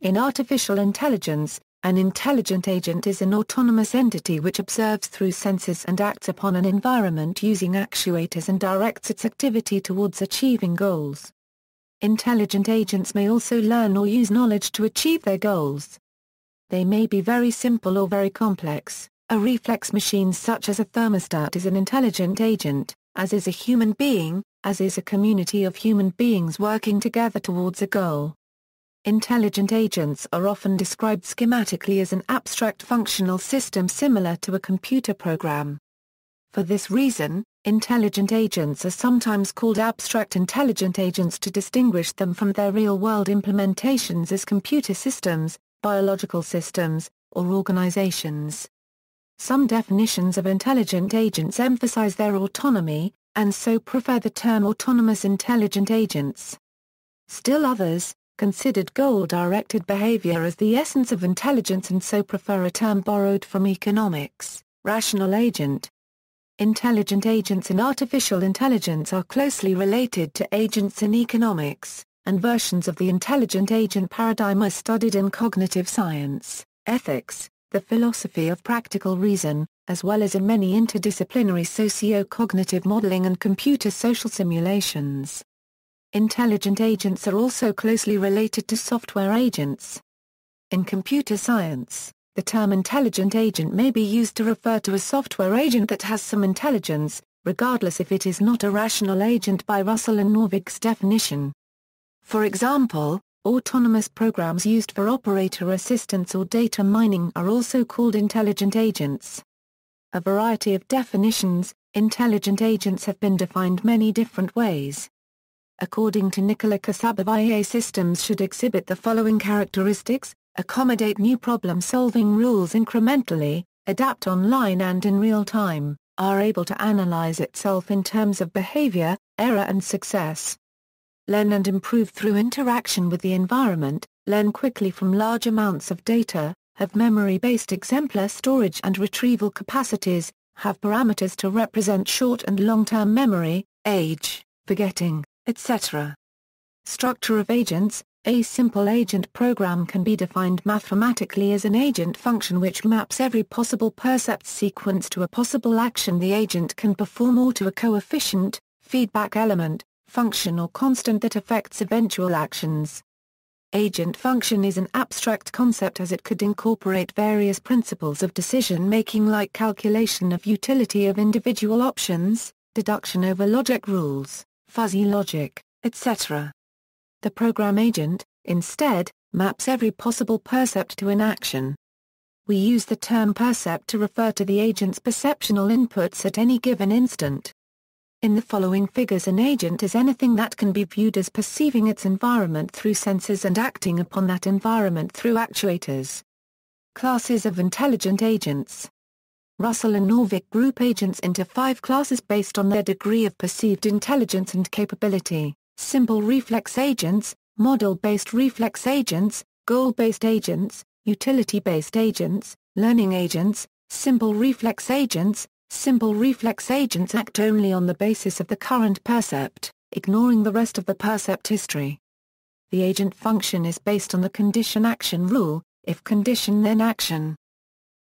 In artificial intelligence, an intelligent agent is an autonomous entity which observes through senses and acts upon an environment using actuators and directs its activity towards achieving goals. Intelligent agents may also learn or use knowledge to achieve their goals. They may be very simple or very complex. A reflex machine such as a thermostat is an intelligent agent, as is a human being, as is a community of human beings working together towards a goal. Intelligent agents are often described schematically as an abstract functional system similar to a computer program. For this reason, intelligent agents are sometimes called abstract intelligent agents to distinguish them from their real-world implementations as computer systems, biological systems, or organizations. Some definitions of intelligent agents emphasize their autonomy, and so prefer the term autonomous intelligent agents. Still others, considered goal-directed behavior as the essence of intelligence and so prefer a term borrowed from economics, rational agent. Intelligent agents in artificial intelligence are closely related to agents in economics, and versions of the intelligent agent paradigm are studied in cognitive science, ethics, the philosophy of practical reason, as well as in many interdisciplinary socio-cognitive modeling and computer social simulations. Intelligent agents are also closely related to software agents. In computer science, the term intelligent agent may be used to refer to a software agent that has some intelligence, regardless if it is not a rational agent by Russell Norvig's definition. For example, autonomous programs used for operator assistance or data mining are also called intelligent agents. A variety of definitions, intelligent agents have been defined many different ways. According to Nicola Casabov, IA systems should exhibit the following characteristics: accommodate new problem-solving rules incrementally, adapt online and in real time, are able to analyze itself in terms of behavior, error and success. Learn and improve through interaction with the environment, learn quickly from large amounts of data, have memory-based exemplar storage and retrieval capacities, have parameters to represent short and long-term memory, age, forgetting, etc. Structure of agents. A simple agent program can be defined mathematically as an agent function which maps every possible percept sequence to a possible action the agent can perform or to a coefficient, feedback element, function or constant that affects eventual actions. Agent function is an abstract concept as it could incorporate various principles of decision-making like calculation of utility of individual options, deduction over logic rules, fuzzy logic, etc. The program agent, instead, maps every possible percept to an action. We use the term percept to refer to the agent's perceptual inputs at any given instant. In the following figures, an agent is anything that can be viewed as perceiving its environment through senses and acting upon that environment through actuators. Classes of intelligent agents. Russell Norvig group agents into 5 classes based on their degree of perceived intelligence and capability: simple reflex agents, model-based reflex agents, goal-based agents, utility-based agents, learning agents. Simple reflex agents. Simple reflex agents act only on the basis of the current percept, ignoring the rest of the percept history. The agent function is based on the condition-action rule, if condition then action.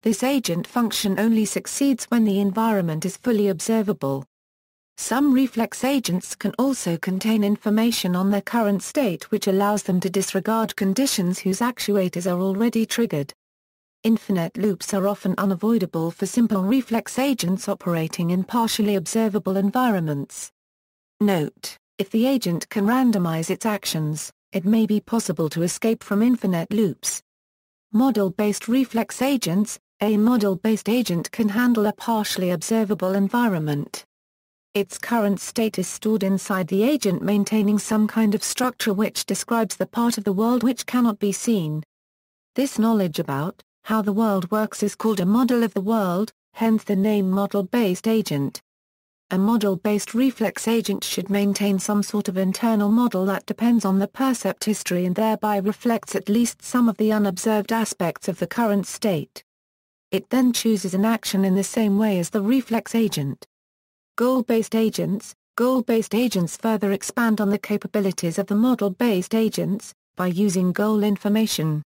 This agent function only succeeds when the environment is fully observable. Some reflex agents can also contain information on their current state which allows them to disregard conditions whose actuators are already triggered. Infinite loops are often unavoidable for simple reflex agents operating in partially observable environments. Note: if the agent can randomize its actions, it may be possible to escape from infinite loops. Model-based reflex agents. A model-based agent can handle a partially observable environment. Its current state is stored inside the agent, maintaining some kind of structure which describes the part of the world which cannot be seen. This knowledge about how the world works is called a model of the world, hence the name model-based agent. A model-based reflex agent should maintain some sort of internal model that depends on the percept history and thereby reflects at least some of the unobserved aspects of the current state. It then chooses an action in the same way as the reflex agent. Goal-based agents. Goal-based agents further expand on the capabilities of the model-based agents, by using goal information,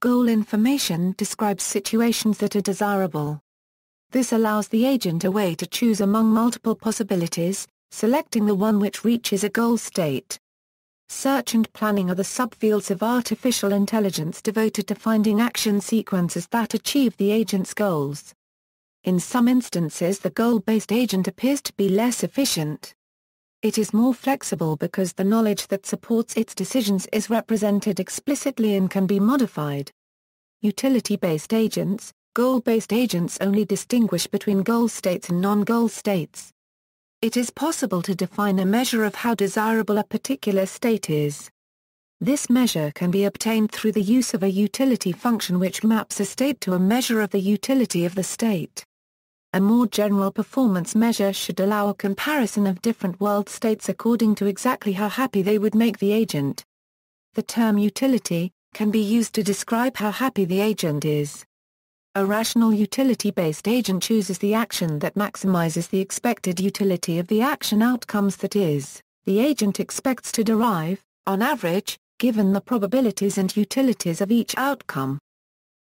Goal information describes situations that are desirable. This allows the agent a way to choose among multiple possibilities, selecting the one which reaches a goal state. Search and planning are the subfields of artificial intelligence devoted to finding action sequences that achieve the agent's goals. In some instances, the goal-based agent appears to be less efficient. It is more flexible because the knowledge that supports its decisions is represented explicitly and can be modified. Utility-based agents, goal-based agents only distinguish between goal states and non-goal states. It is possible to define a measure of how desirable a particular state is. This measure can be obtained through the use of a utility function which maps a state to a measure of the utility of the state. A more general performance measure should allow a comparison of different world states according to exactly how happy they would make the agent. The term utility can be used to describe how happy the agent is. A rational utility-based agent chooses the action that maximizes the expected utility of the action outcomes, that is, the agent expects to derive, on average, given the probabilities and utilities of each outcome.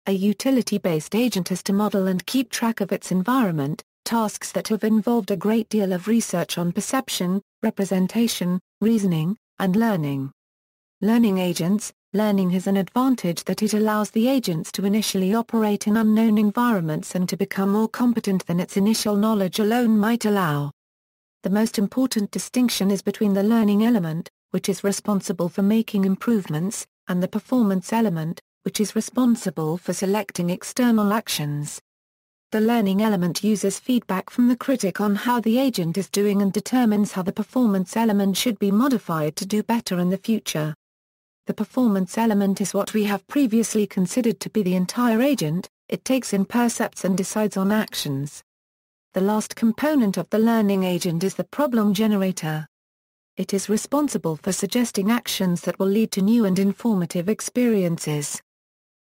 A utility-based agent has to model and keep track of its environment, tasks that have involved a great deal of research on perception, representation, reasoning, and learning. Learning agents. Learning has an advantage that it allows the agents to initially operate in unknown environments and to become more competent than its initial knowledge alone might allow. The most important distinction is between the learning element, which is responsible for making improvements, and the performance element, which is responsible for selecting external actions. The learning element uses feedback from the critic on how the agent is doing and determines how the performance element should be modified to do better in the future. The performance element is what we have previously considered to be the entire agent. It takes in percepts and decides on actions. The last component of the learning agent is the problem generator. It is responsible for suggesting actions that will lead to new and informative experiences.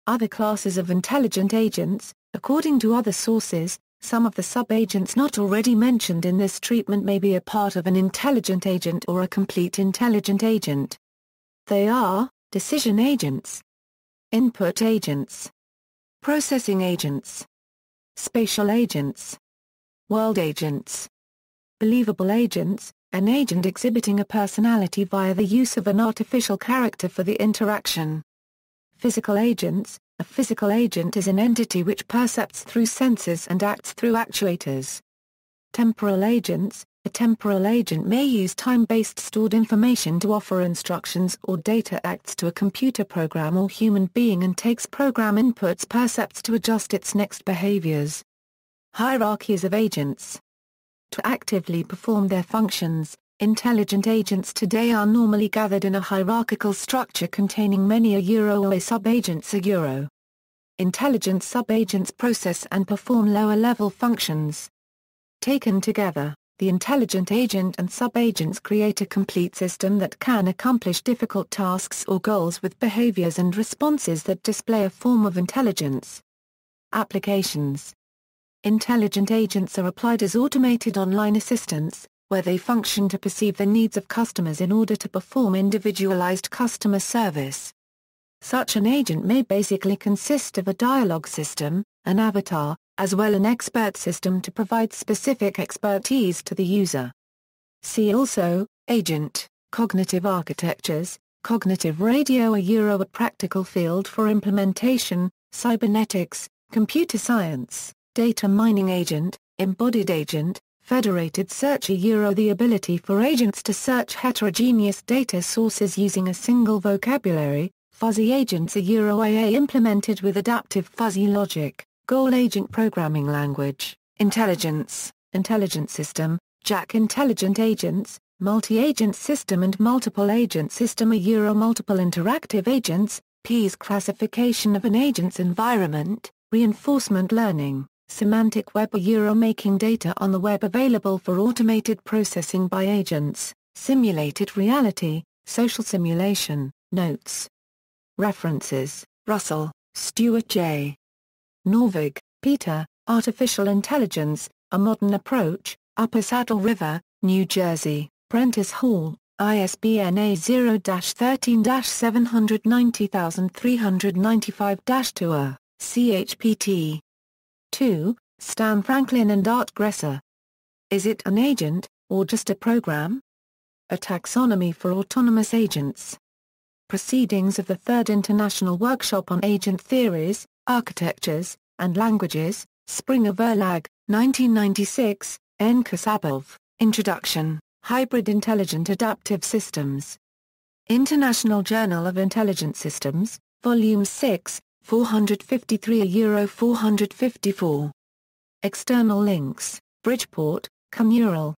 Other classes of intelligent agents. According to other sources, some of the sub-agents not already mentioned in this treatment may be a part of an intelligent agent or a complete intelligent agent. They are: decision agents, input agents, processing agents, spatial agents, world agents, believable agents, an agent exhibiting a personality via the use of an artificial character for the interaction. Physical agents. A physical agent is an entity which percepts through senses and acts through actuators. Temporal agents. A temporal agent may use time-based stored information to offer instructions or data acts to a computer program or human being and takes program inputs percepts to adjust its next behaviors. Hierarchies of agents. To actively perform their functions, intelligent agents today are normally gathered in a hierarchical structure containing many a sub-agents. Intelligent sub-agents process and perform lower-level functions. Taken together, the intelligent agent and sub-agents create a complete system that can accomplish difficult tasks or goals with behaviors and responses that display a form of intelligence. Applications. Intelligent agents are applied as automated online assistants, where they function to perceive the needs of customers in order to perform individualized customer service. Such an agent may basically consist of a dialogue system, an avatar, as well as an expert system to provide specific expertise to the user. See also, agent, cognitive architectures, cognitive radio, a practical field for implementation, cybernetics, computer science, data mining agent, embodied agent, federated search, the ability for agents to search heterogeneous data sources using a single vocabulary, fuzzy agents, IA implemented with adaptive fuzzy logic. Goal agent programming language, intelligence, intelligent system, Jack intelligent agents, multi-agent system and multiple agent system, multiple interactive agents, P's classification of an agent's environment, reinforcement learning, semantic web, making data on the web available for automated processing by agents, simulated reality, social simulation, notes. References: Russell, Stuart J. Norvig, Peter, Artificial Intelligence, A Modern Approach, Upper Saddle River, New Jersey, Prentice Hall, ISBN A0-13-790395-2 CHPT. 2. Stan Franklin and Art Gresser. Is it an agent, or just a program? A Taxonomy for Autonomous Agents. Proceedings of the Third International Workshop on Agent Theories, Architectures, and Languages, Springer Verlag, 1996, N. Kasabov, Introduction, Hybrid Intelligent Adaptive Systems. International Journal of Intelligent Systems, Volume 6, 453-454. External links, Bridgeport, Camural,